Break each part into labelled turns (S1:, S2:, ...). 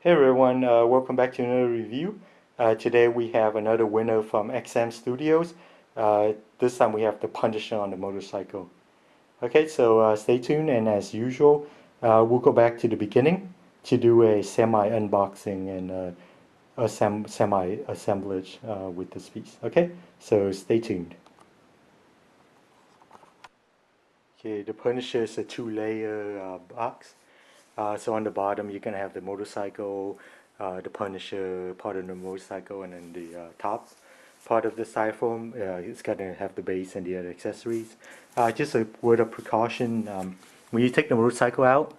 S1: Hey everyone, welcome back to another review. Today we have another winner from XM Studios. This time we have the Punisher on the motorcycle. Okay, so stay tuned, and as usual, we'll go back to the beginning to do a semi-unboxing and semi-assemblage with this piece. Okay, so stay tuned. Okay, the Punisher is a two-layer box. So on the bottom, you're gonna have the motorcycle, the Punisher part of the motorcycle, and then the top part of the styrofoam. It's gonna have the base and the other accessories. Just a word of precaution: when you take the motorcycle out,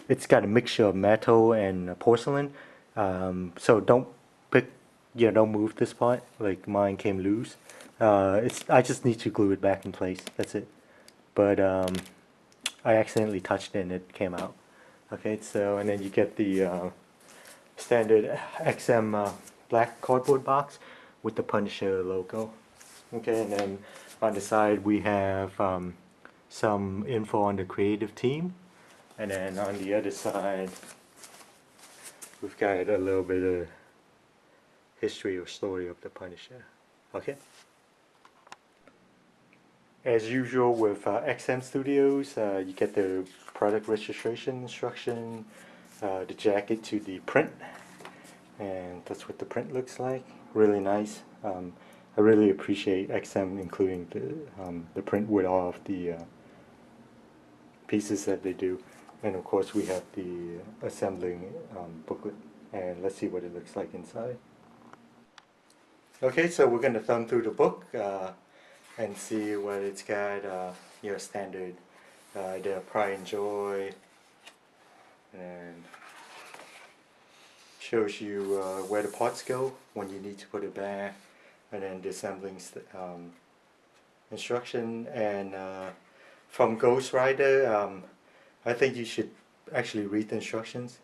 S1: it's got a mixture of metal and porcelain. So don't pick, don't move this part. Like mine came loose. I just need to glue it back in place. That's it. But I accidentally touched it and it came out. Okay, so and then you get the standard XM black cardboard box with the Punisher logo. Okay, and then on the side we have some info on the creative team, and then on the other side we've got a little bit of history or story of the Punisher. Okay. As usual with XM Studios, you get the product registration instruction, the jacket to the print, and that's what the print looks like. Really nice. I really appreciate XM including the print with all of the pieces that they do. And of course we have the assembling booklet, and let's see what it looks like inside. Okay, so we're going to thumb through the book and see what it's got. Your standard, the pride and joy, and shows you where the parts go when you need to put it back, and then the assembling instruction. And from Ghost Rider, I think you should actually read the instructions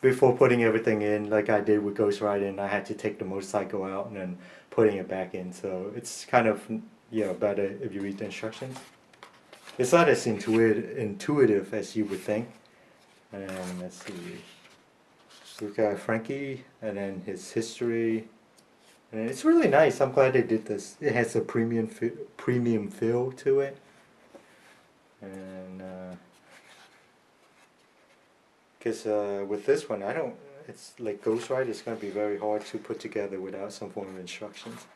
S1: before putting everything in, like I did with Ghost Rider, and I had to take the motorcycle out and then putting it back in. So it's kind of better if you read the instructions. It's not as intuitive as you would think. And let's see. We've got Frankie, and then his history, and it's really nice. I'm glad they did this. It has a premium feel to it, and because with this one, I don't. It's like Ghost Rider. It's going to be very hard to put together without some form of instructions.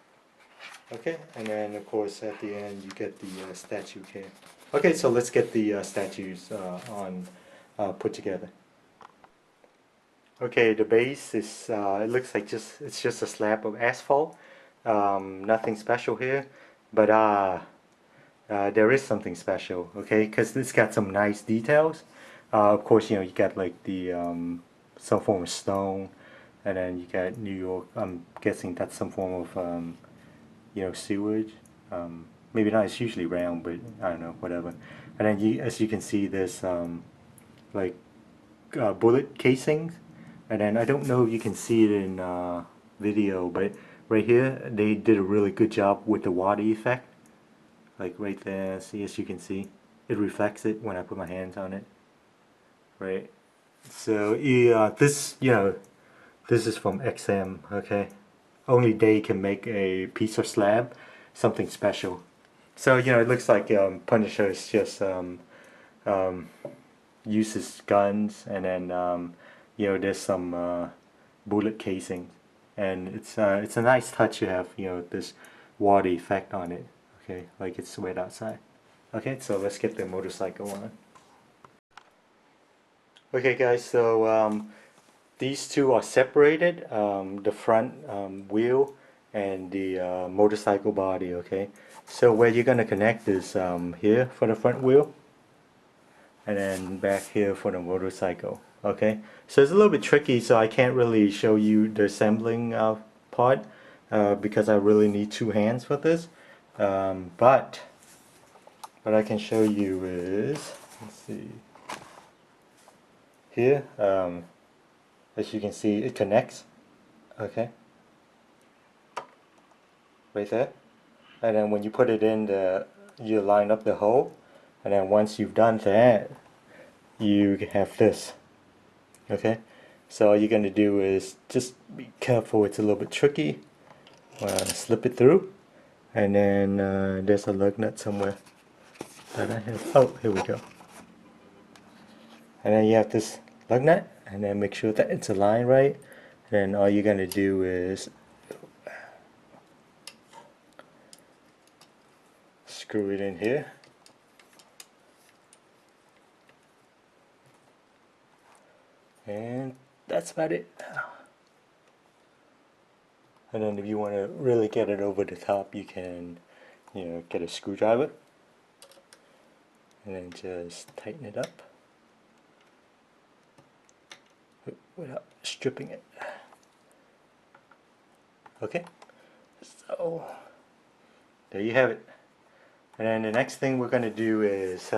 S1: Okay, and then of course at the end you get the statue here. Okay, so let's get the statues put together. Okay, the base is, it looks like it's just a slab of asphalt. Nothing special here, but there is something special, okay, because it's got some nice details. Of course, you got like the some form of stone, and then you got New York. I'm guessing that's some form of sewage. Maybe not. It's usually round, but I don't know, whatever. And then as you can see, there's like bullet casings. And then I don't know if you can see it in video, but right here they did a really good job with the water effect. Like right there, see, as you can see, it reflects it when I put my hands on it. Right. So yeah, this is from XM. Okay, only they can make a piece of slab, something special. So it looks like Punisher is just um, uses guns, and then there's some bullet casing, and it's a nice touch to have this water effect on it. Okay, like it's wet outside. Okay, so let's get the motorcycle on. Okay, guys, so these two are separated, the front wheel and the motorcycle body. Okay, so where you're gonna connect is here for the front wheel, and then back here for the motorcycle. Okay, so it's a little bit tricky, so I can't really show you the assembling part because I really need two hands for this. But what I can show you is, let's see, here, as you can see, it connects. Okay, right there. And then when you put it in, you line up the hole, and then once you've done that, you have this. Okay, So all you're going to do is just be careful, it's a little bit tricky. Slip it through, and then there's a lug nut somewhere that I have. Oh, here we go. And then you have this lug nut, and then make sure that it's aligned right. And then all you're going to do is screw it in here. And that's about it. And then if you want to really get it over the top, you can, get a screwdriver and then just tighten it up without stripping it. Okay, so there you have it. And then the next thing we're going to do is,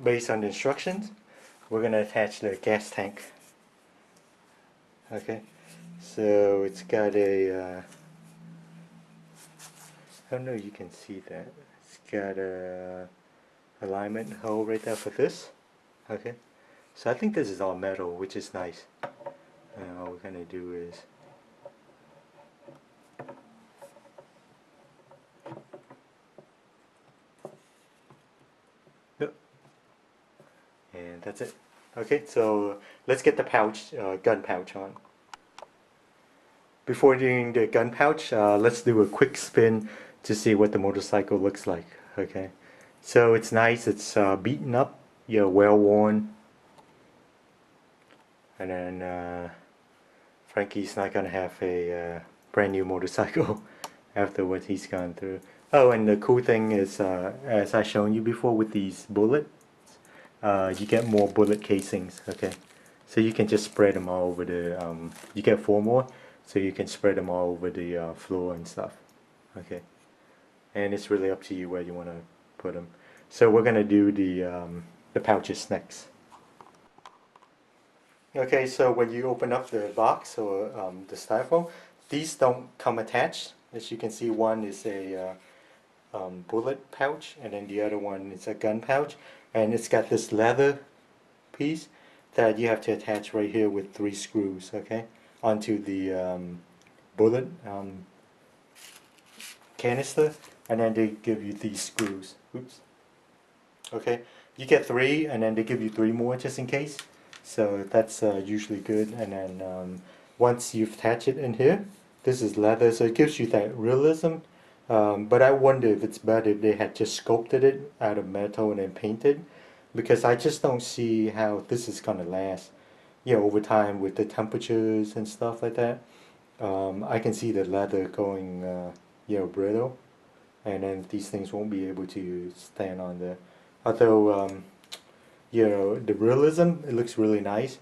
S1: based on the instructions, we're going to attach the gas tank. Okay, so it's got a, I don't know if you can see that. It's got a alignment hole right there for this. Okay, so I think this is all metal, which is nice. And all we're going to do is and that's it. Okay, so let's get the pouch, gun pouch on. Before doing the gun pouch, let's do a quick spin to see what the motorcycle looks like. Okay, so it's nice, it's beaten up, well worn. And then Frankie's not gonna have a brand new motorcycle after what he's gone through. Oh, and the cool thing is, as I shown you before with these bullets, you get more bullet casings. Okay, so you can just spread them all over the. You get 4 more, so you can spread them all over the floor and stuff. Okay, and it's really up to you where you want to put them. So we're gonna do the pouches next. Okay, so when you open up the box or the styrofoam, these don't come attached. As you can see, one is a bullet pouch, and then the other one is a gun pouch, and it's got this leather piece that you have to attach right here with 3 screws, okay, onto the bullet canister, and then they give you these screws. Oops. Okay, you get 3, and then they give you 3 more just in case. So that's usually good. And then once you've attached it in here, this is leather, so it gives you that realism. But I wonder if it's better if they had just sculpted it out of metal and then painted, because I just don't see how this is gonna last. Over time with the temperatures and stuff like that. I can see the leather going, brittle, and then these things won't be able to stand on there. Although, the realism, it looks really nice,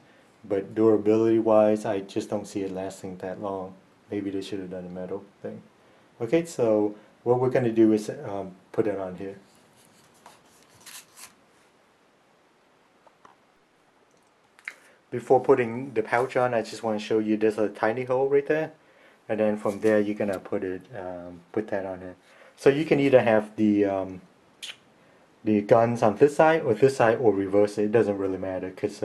S1: but durability wise, I just don't see it lasting that long. Maybe they should have done a metal thing. Okay, so what we're going to do is put it on here. Before putting the pouch on, I just want to show you there's a tiny hole right there, and then from there you're gonna put that on here. So you can either have the guns on this side or reverse it. It doesn't really matter because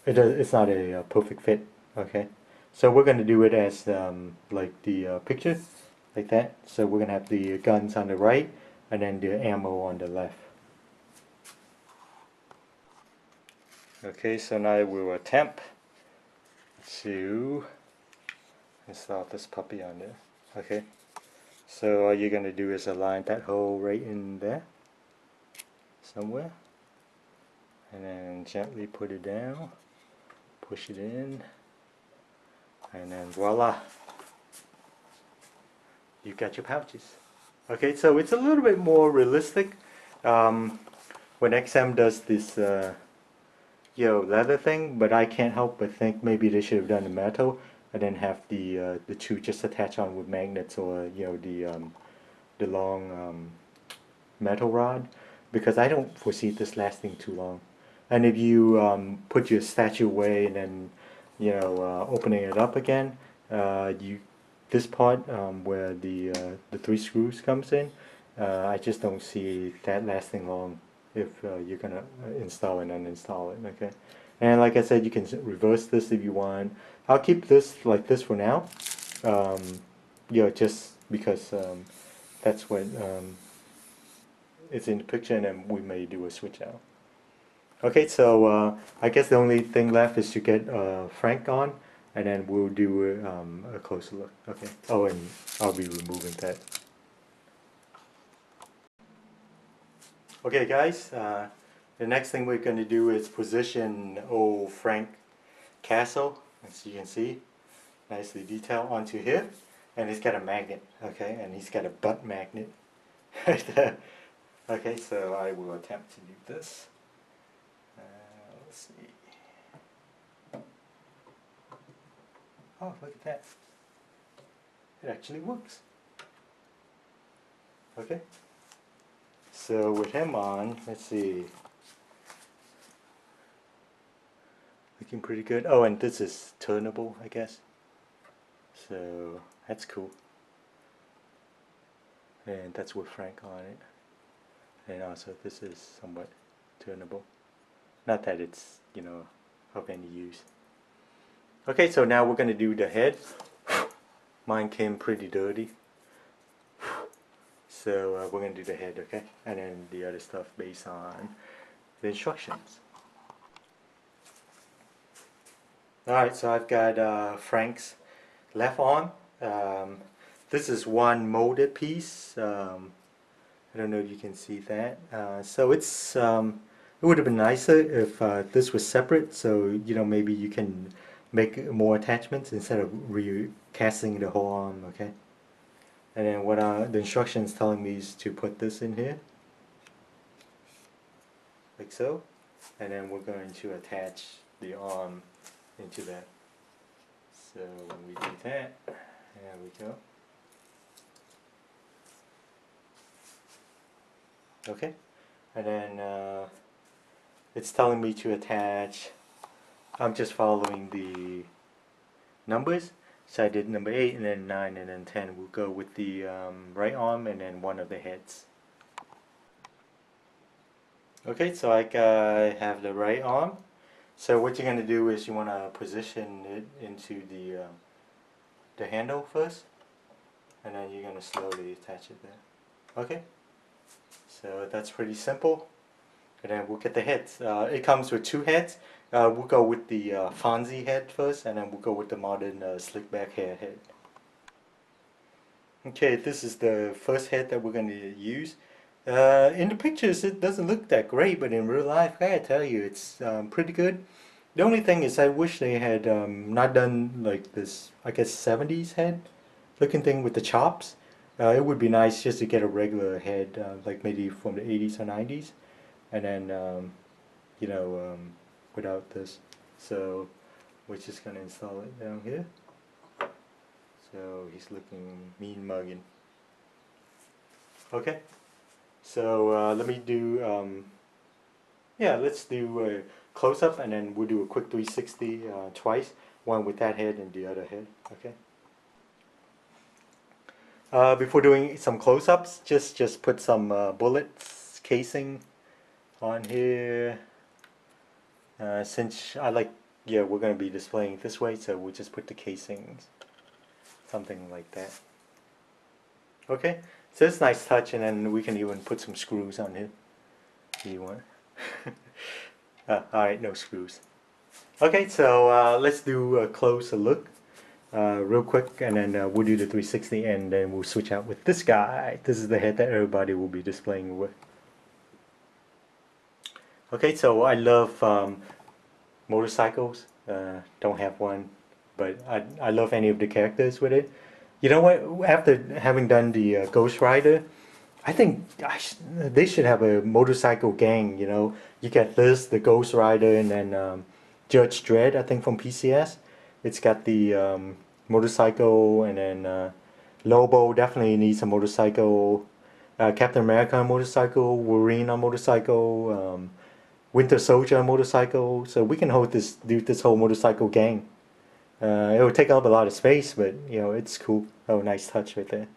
S1: it's not a perfect fit. Okay, so we're gonna do it as like the picture, like that. So we're gonna have the guns on the right and then the ammo on the left. Okay, so now we will attempt to install this puppy on there. Okay, so all you're gonna do is align that hole right in there somewhere, and then gently put it down, push it in, and then voila, you got your pouches. Okay, so it's a little bit more realistic when XM does this leather thing, but I can't help but think maybe they should have done the metal and then have the 2 just attach on with magnets, or the long metal rod, because I don't foresee this lasting too long. And if you put your statue away and then opening it up again, this part where the 3 screws comes in, I just don't see that lasting long if you're gonna install and uninstall it. Okay, And like I said, you can reverse this if you want. I'll keep this like this for now. Um, just because that's what it's in the picture, and then we may do a switch out. Okay, so I guess the only thing left is to get Frank on, and then we'll do a closer look. Okay. Oh, and I'll be removing that. Okay, guys. The next thing we're going to do is position old Frank Castle, as you can see, nicely detailed onto here, and he's got a magnet. Okay, and he's got a butt magnet. Okay, so I will attempt to do this. Let's see. Oh, look at that. It actually works. Okay. So with him on, let's see. Looking pretty good. Oh, and this is turnable, I guess. So that's cool. And that's with Frank on it. And also this is somewhat turnable. Not that it's, of any use. Okay, so now we're going to do the head. Mine came pretty dirty. So we're going to do the head, okay? And then the other stuff based on the instructions. Alright, so I've got Frank's left arm. This is one molded piece. I don't know if you can see that. So it's it would have been nicer if this was separate, so maybe you can make more attachments instead of recasting the whole arm, okay? And then what the instructions telling me is to put this in here, like so, and then we're going to attach the arm into that. So when we do that, there we go. Okay, and then it's telling me to attach. I'm just following the numbers. So I did number 8 and then 9 and then 10. We'll go with the right arm and then one of the heads. Okay, so I have the right arm. So what you're going to do is you want to position it into the handle first, and then you're going to slowly attach it there. Okay, so that's pretty simple. And then we'll get the heads. It comes with 2 heads. We'll go with the Fonzie head first, and then we'll go with the modern slick back hair head. Okay, this is the first head that we're going to use. In the pictures it doesn't look that great, but in real life, I gotta tell you, it's pretty good. The only thing is I wish they had not done like this, I guess 70s head looking thing with the chops. It would be nice just to get a regular head, like maybe from the 80s or 90s, and then without this. So we're just gonna install it down here. So he's looking mean mugging. Okay, so let me do let's do a close-up, and then we'll do a quick 360 twice, one with that head and the other head. Okay, before doing some close-ups, just put some bullets casing on here. Since we're going to be displaying it this way, so we'll just put the casings, something like that. Okay, so it's a nice touch, and then we can even put some screws on here if you want. Alright, no screws. Okay, so let's do a closer look real quick, and then we'll do the 360, and then we'll switch out with this guy. This is the head that everybody will be displaying with. Okay, so I love motorcycles. Don't have one, but I love any of the characters with it. You know what? After having done the Ghost Rider, I think they should have a motorcycle gang. You get this, the Ghost Rider, and then Judge Dredd, I think from PCS. It's got the motorcycle, and then Lobo definitely needs a motorcycle. Captain America on motorcycle, Wolverine on motorcycle, Winter Soldier on motorcycle. So we can do this whole motorcycle gang. It would take up a lot of space, but it's cool. Oh, nice touch right there.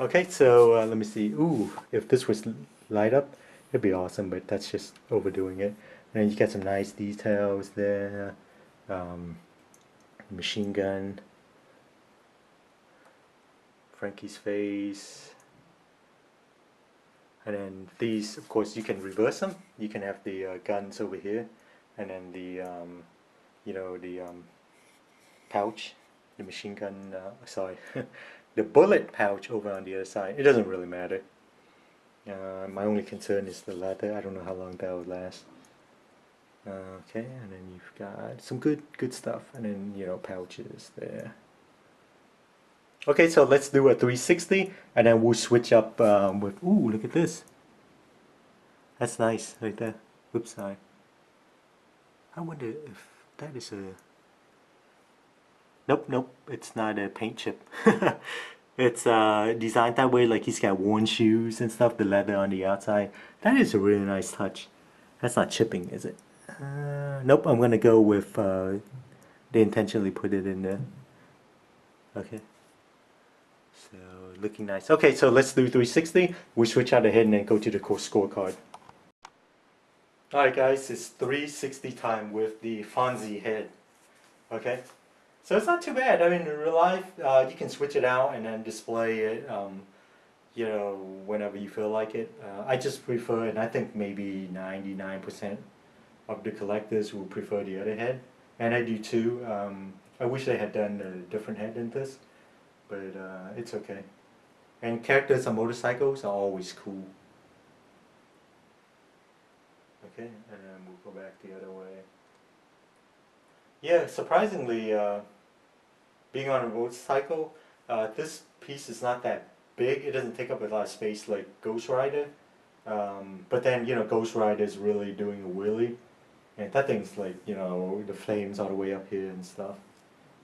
S1: Okay, so let me see. Ooh, if this was light up, it'd be awesome, but that's just overdoing it. And you got some nice details there. Machine gun, Frankie's face, and then these, of course, you can reverse them. You can have the guns over here, and then the the pouch, the machine gun. Sorry, the bullet pouch over on the other side. It doesn't really matter. My only concern is the leather. I don't know how long that will last. Okay, and then you've got some good stuff, and then pouches there. Okay, so let's do a 360, and then we'll switch up with. Ooh, look at this. That's nice right there. Oops, sorry. I wonder if that is a. Nope, nope, it's not a paint chip. It's designed that way, like he's got worn shoes and stuff, the leather on the outside. That is a really nice touch. That's not chipping, is it? Nope, I'm gonna go with they intentionally put it in there. Okay. So looking nice. Okay, so let's do 360. We switch out ahead and then go to the scorecard. Alright guys, it's 360 time with the Fonzie head. Okay. So it's not too bad. I mean, in real life, you can switch it out and then display it, whenever you feel like it. I just prefer, and I think maybe 99% of the collectors will prefer the other head, and I do too. I wish they had done a different head than this, but it's okay. And characters on motorcycles are always cool. Okay, and then we'll go back the other way. Yeah, surprisingly, being on a motorcycle, this piece is not that big. It doesn't take up a lot of space like Ghost Rider. But then, Ghost Rider is really doing a wheelie. And that thing's like, the flames all the way up here and stuff.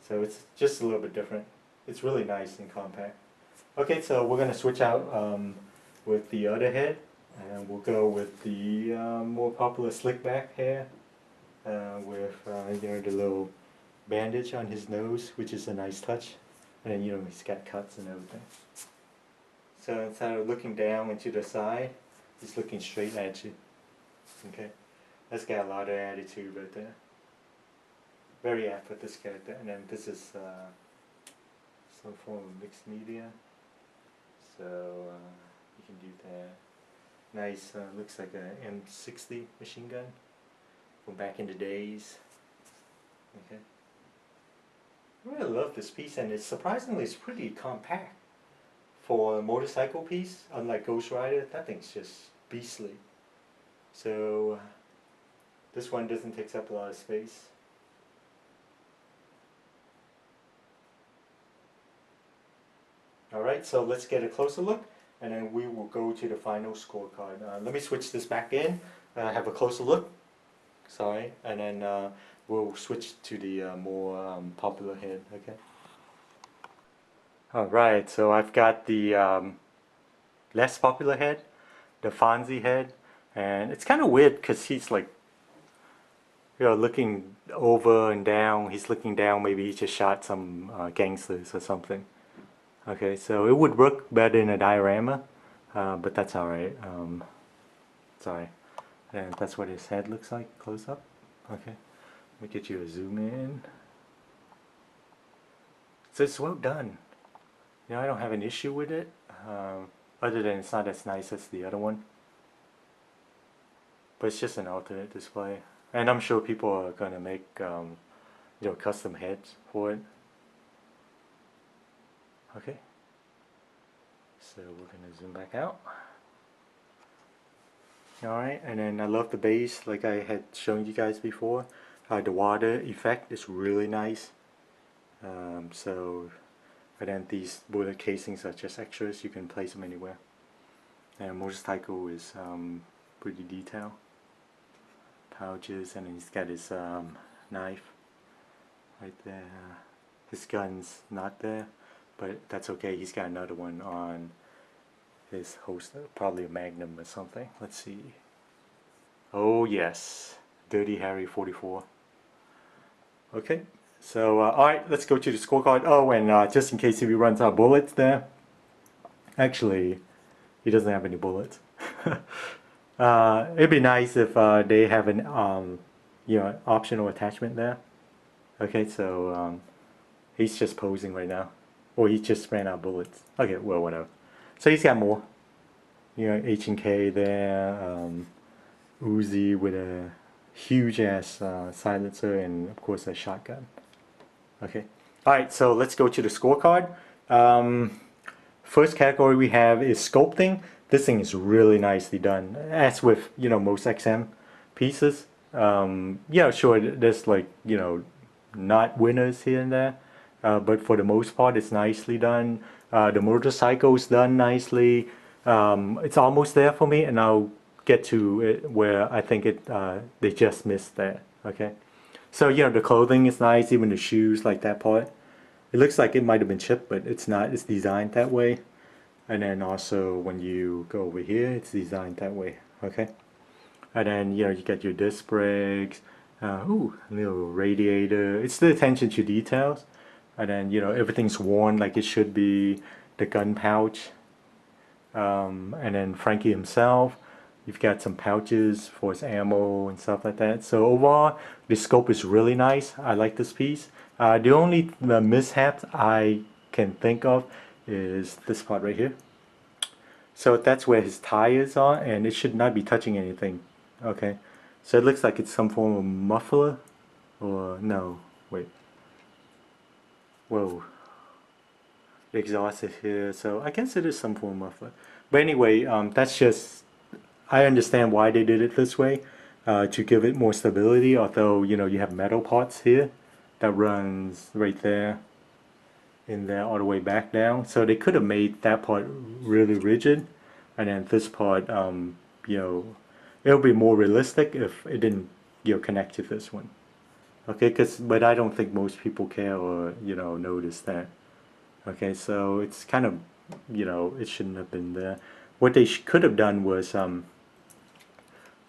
S1: So it's just a little bit different. It's really nice and compact. Okay, so we're going to switch out with the other head. And we'll go with the more popular slick back hair. With the little bandage on his nose, which is a nice touch, and then he's got cuts and everything. So instead of looking down into the side, he's looking straight at you. Okay, that's got a lot of attitude right there. Very apt with this character. And then this is some form of mixed media, so you can do that. Nice, looks like a M60 machine gun from back in the days. Okay. I really love this piece, and it's pretty compact for a motorcycle piece. Unlike Ghost Rider, that thing's just beastly. So this one doesn't take up a lot of space. Alright, so let's get a closer look, and then we will go to the final scorecard. Let me switch this back in, have a closer look. Sorry, and then we'll switch to the more popular head. Okay. Alright, so I've got the less popular head, the Fonzie head, and it's kind of weird because he's like, looking over and down. He's looking down. Maybe he just shot some gangsters or something. Okay, so it would work better in a diorama, but that's alright. Sorry. And that's what his head looks like close up. Okay, let me get you a zoom in. So it's well done. I don't have an issue with it, other than it's not as nice as the other one. But it's just an alternate display, and I'm sure people are gonna make custom heads for it. Okay, so we're gonna zoom back out. Alright, and then I love the base like I had shown you guys before. The water effect is really nice. But then these bullet casings are just extras. You can place them anywhere. And motorcycle is pretty detailed. Pouches, and then he's got his knife right there. His gun's not there, but that's okay. He's got another one on his holster, probably a Magnum or something. Let's see. Oh yes, Dirty Harry 44. Okay, so alright, let's go to the scorecard. Oh, and just in case if he runs out of bullets there, actually he doesn't have any bullets. It'd be nice if they have an optional attachment there. Okay, so he's just posing right now, or he just ran out of bullets. Okay, well, whatever. So he's got more. H&K there, Uzi with a huge ass silencer, and of course a shotgun. Okay. All right, so let's go to the scorecard. Um, First category we have is sculpting. This thing is really nicely done, as with most XM pieces. Yeah, sure, there's like not winners here and there, but for the most part, it's nicely done. The motorcycle's done nicely. It's almost there for me, and I'll get to it where I think they just missed there. Okay, so the clothing is nice, even the shoes, like that part. It looks like it might have been chipped, but it's not. It's designed that way. And then also when you go over here, it's designed that way. Okay. And then you get your disc brakes. Ooh, a little radiator. It's the attention to details. And then everything's worn like it should be. The gun pouch. And then Frankie himself. You've got some pouches for his ammo and stuff like that. So overall, the scope is really nice. I like this piece. The only mishaps I can think of is this part right here. So that's where his tires are, and it should not be touching anything. Okay, so it looks like it's some form of muffler, or no, wait. Whoa, the exhaust is here, so I guess it is some form of muffler. But anyway, that's just, I understand why they did it this way, to give it more stability, although you have metal parts here that runs right there in there all the way back down. So they could have made that part really rigid, and then this part, it'll be more realistic if it didn't, connect to this one. Okay, but I don't think most people care or notice that. Okay, so it's kind of, it shouldn't have been there. What they could have done was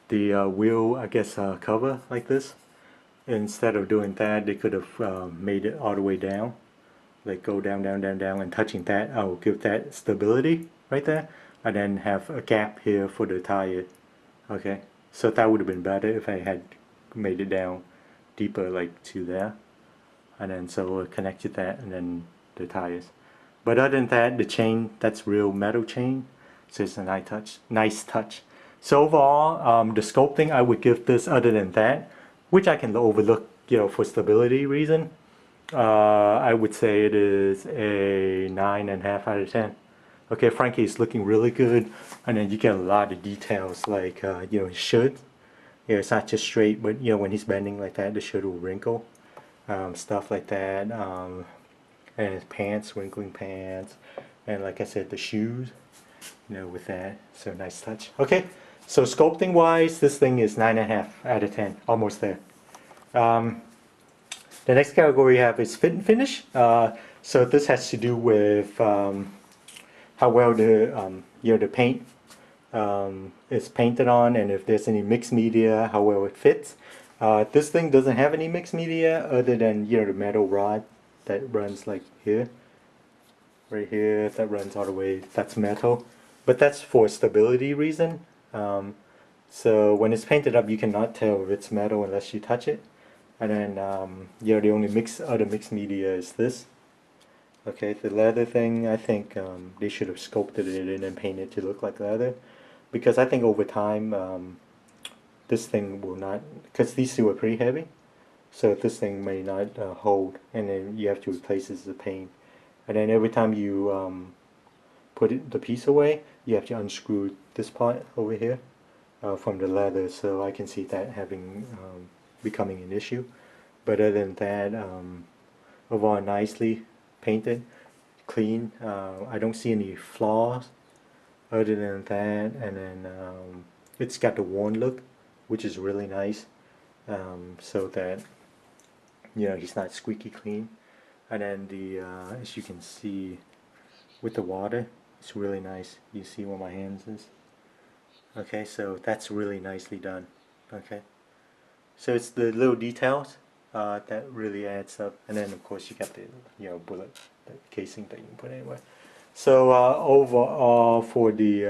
S1: the wheel, I guess, cover like this. Instead of doing that, they could have made it all the way down, like go down, down, down, down, and touching that, I'll give that stability right there, and then have a gap here for the tire. Okay, so that would have been better if I had made it down deeper, like to there, and then so we'll connect to that, and then the tires. But other than that, the chain, that's real metal chain, so it's a nice touch. So overall, the sculpting, I would give this, other than that, which I can overlook, for stability reason, I would say it is a 9.5 out of 10. Okay, Frankie is looking really good, and then you get a lot of details like his shirt. Yeah, it's not just straight, but when he's bending like that, the shirt will wrinkle, stuff like that, and his pants, wrinkling pants, and like I said, the shoes, with that. So nice touch. Okay, so sculpting wise, this thing is 9.5 out of 10, almost there. The next category we have is fit and finish. So this has to do with how well the paint is painted on, and if there's any mixed media, how well it fits. This thing doesn't have any mixed media other than the metal rod that runs like here, right here, that runs all the way. That's metal, but that's for stability reason. So when it's painted up, you cannot tell if it's metal unless you touch it. And then the only other mixed media is this. Okay, the leather thing, I think they should have sculpted it in and painted it to look like leather, because I think over time this thing will not, because these two are pretty heavy, so this thing may not hold, and then you have to replace this with paint. And then every time you put the piece away, you have to unscrew this part over here from the leather, so I can see that having becoming an issue. But other than that, overall nicely painted, clean. I don't see any flaws other than that. And then it's got the worn look, which is really nice, so that he's not squeaky clean. And then the as you can see with the water, it's really nice. You see where my hands is. Okay, so that's really nicely done. Okay. So it's the little details that really adds up, and then of course you got the bullet, the casing that you can put anywhere. So overall for the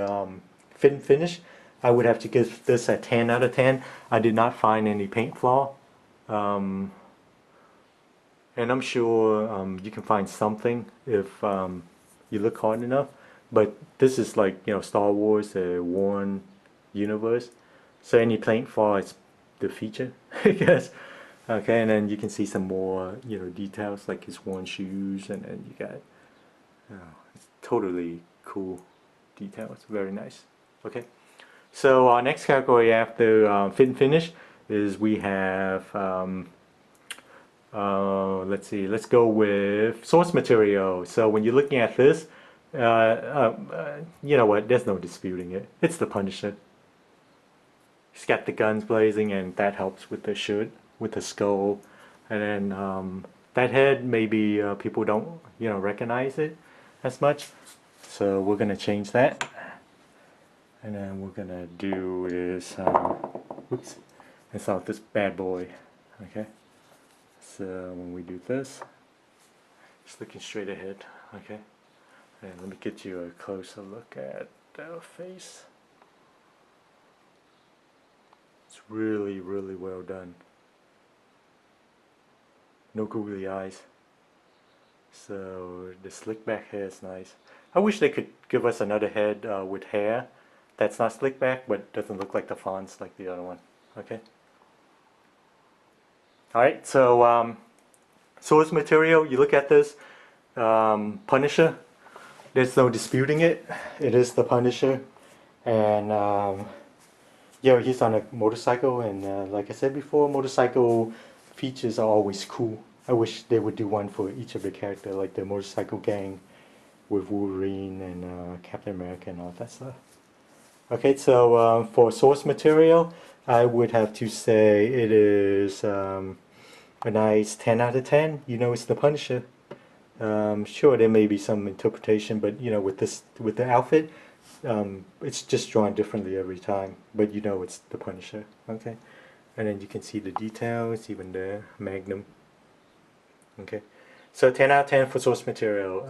S1: fit and finish, I would have to give this a 10 out of 10. I did not find any paint flaw. Um, and I'm sure you can find something if you look hard enough. But this is like, Star Wars, a worn universe. So any paint flaw is the feature, I guess. Okay, and then you can see some more, details like his worn shoes, and then you got, it's totally cool details. Very nice. Okay. So our next category after fit and finish is we have, let's see, let's go with source material. So when you're looking at this, you know what, there's no disputing it. It's the Punisher. He's got the guns blazing, and that helps with the shirt, with the skull. And then that head, maybe people don't, recognize it as much. So we're going to change that. And then we're gonna do is, oops, insert this bad boy. Okay, so when we do this, just looking straight ahead. Okay, and let me get you a closer look at the face. It's really, really well done. No googly eyes. So the slick back hair is nice. I wish they could give us another head with hair that's not slick back, but doesn't look like the fonts like the other one. Okay. Alright, so source material, you look at this, Punisher, there's no disputing it. It is the Punisher. And he's on a motorcycle, and like I said before, motorcycle features are always cool. I wish they would do one for each of the characters, like the motorcycle gang with Wolverine and Captain America and all that stuff. Okay, so for source material, I would have to say it is a nice 10 out of 10. It's the Punisher. Sure, there may be some interpretation, but with the outfit, it's just drawn differently every time. But it's the Punisher. Okay, and then you can see the details, even the Magnum. Okay, so 10 out of 10 for source material.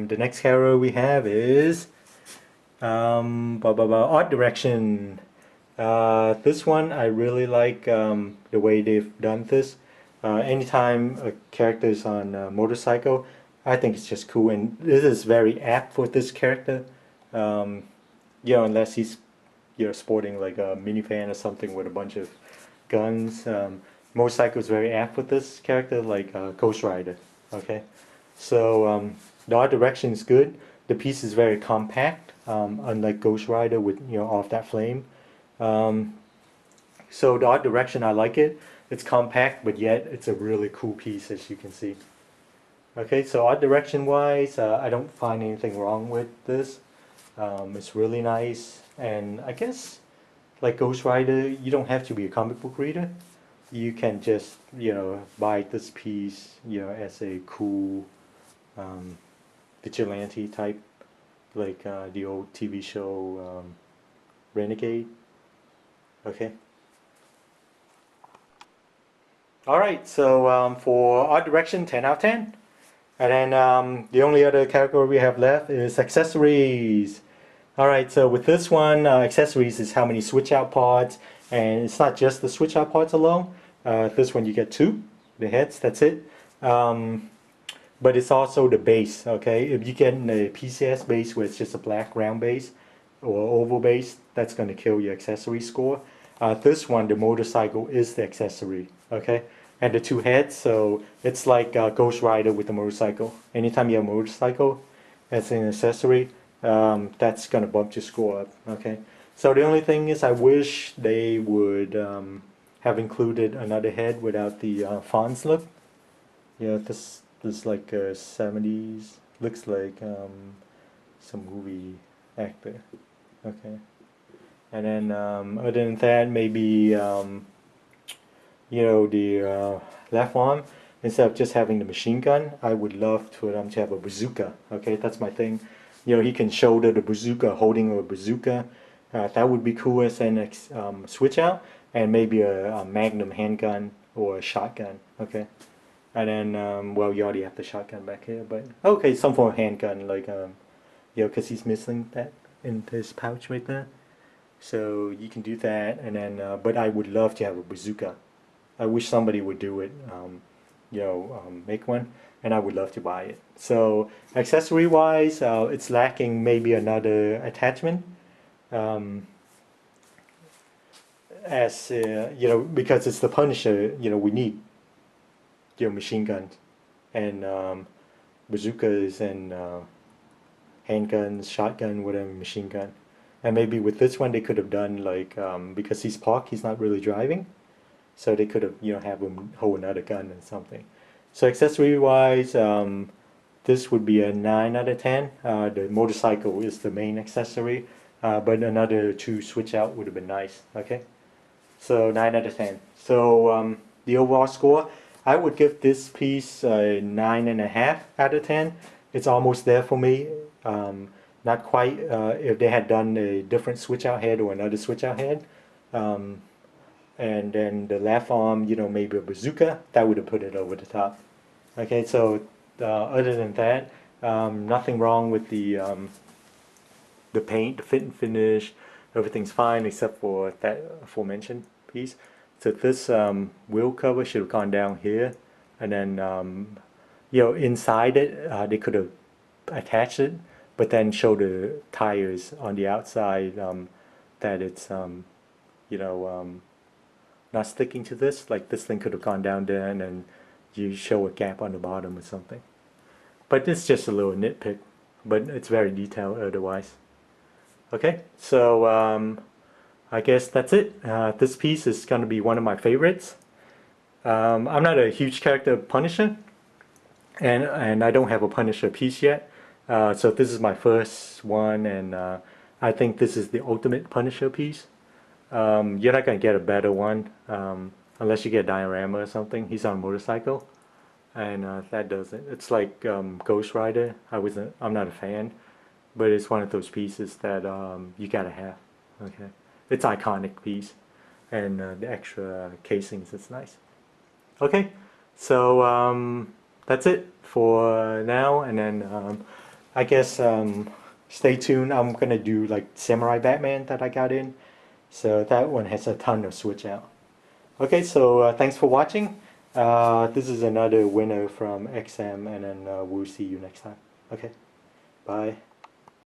S1: The next category we have is art direction. This one I really like the way they've done this. Anytime a character is on a motorcycle, I think it's just cool, and this is very apt for this character. Unless he's sporting like a minivan or something with a bunch of guns. Motorcycle is very apt for this character, like Ghost Rider. Okay, so the art direction is good. The piece is very compact, unlike Ghost Rider with off that flame. So the art direction, I like it. It's compact, but yet it's a really cool piece, as you can see. Okay, so art direction wise, I don't find anything wrong with this. It's really nice, and I guess like Ghost Rider, you don't have to be a comic book reader. You can just buy this piece as a cool vigilante type, like the old TV show Renegade. Okay. Alright, so for art direction, 10 out of 10. And then the only other category we have left is accessories. Alright, so with this one, accessories is how many switch out parts, and it's not just the switch out parts alone. This one you get 2, the heads, that's it. But it's also the base, okay? If you get a PCS base where it's just a black round base or oval base, that's going to kill your accessory score. This one, the motorcycle is the accessory, okay? And the 2 heads, so it's like Ghost Rider with the motorcycle. Anytime you have a motorcycle as an accessory, that's going to bump your score up, okay? So the only thing is I wish they would have included another head without the Fonz look. This like 70s, looks like some movie actor. Okay, and then other than that, maybe the left arm, instead of just having the machine gun, I would love for them to have a bazooka. Okay, that's my thing. He can shoulder the bazooka, holding a bazooka. That would be cool as an switch out, and maybe a Magnum handgun or a shotgun. Okay. And then, well, you already have the shotgun back here, but okay, some form of handgun, like, because he's missing that in his pouch right there. So you can do that, and then but I would love to have a bazooka. I wish somebody would do it, make one, and I would love to buy it. So accessory wise, it's lacking maybe another attachment, um, as because it's the Punisher. We need machine guns and bazookas and handguns, shotgun, whatever, machine gun. And maybe with this one they could have done like because he's parked, he's not really driving. So they could have, have him hold another gun or something. So accessory wise, this would be a 9 out of 10. The motorcycle is the main accessory, but another 2 switch out would have been nice. Okay, so 9 out of 10. So the overall score, I would give this piece a 9.5 out of 10. It's almost there for me. Not quite. If they had done a different switch out head or another switch out head, um, and then the left arm, maybe a bazooka, that would have put it over the top. Okay, so other than that, nothing wrong with the paint, the fit and finish, everything's fine except for that aforementioned piece. So this wheel cover should have gone down here, and then inside it they could have attached it, but then show the tires on the outside that it's you know not sticking to this. Like this thing could have gone down there, and then you show a gap on the bottom or something. But it's just a little nitpick, but it's very detailed otherwise. Okay, so I guess that's it. This piece is going to be one of my favorites. I'm not a huge character Punisher, and I don't have a Punisher piece yet. So this is my first one, and I think this is the ultimate Punisher piece. You're not going to get a better one unless you get a diorama or something. He's on a motorcycle, and that doesn't. It's like Ghost Rider. I'm not a fan, but it's one of those pieces that you gotta have. Okay, it's iconic piece, and the extra casings is nice. Okay, so that's it for now, and then I guess stay tuned. I'm gonna do like Samurai Batman that I got in, so that one has a ton of switch out. Okay, so thanks for watching. This is another winner from XM, and then we'll see you next time. Okay, bye.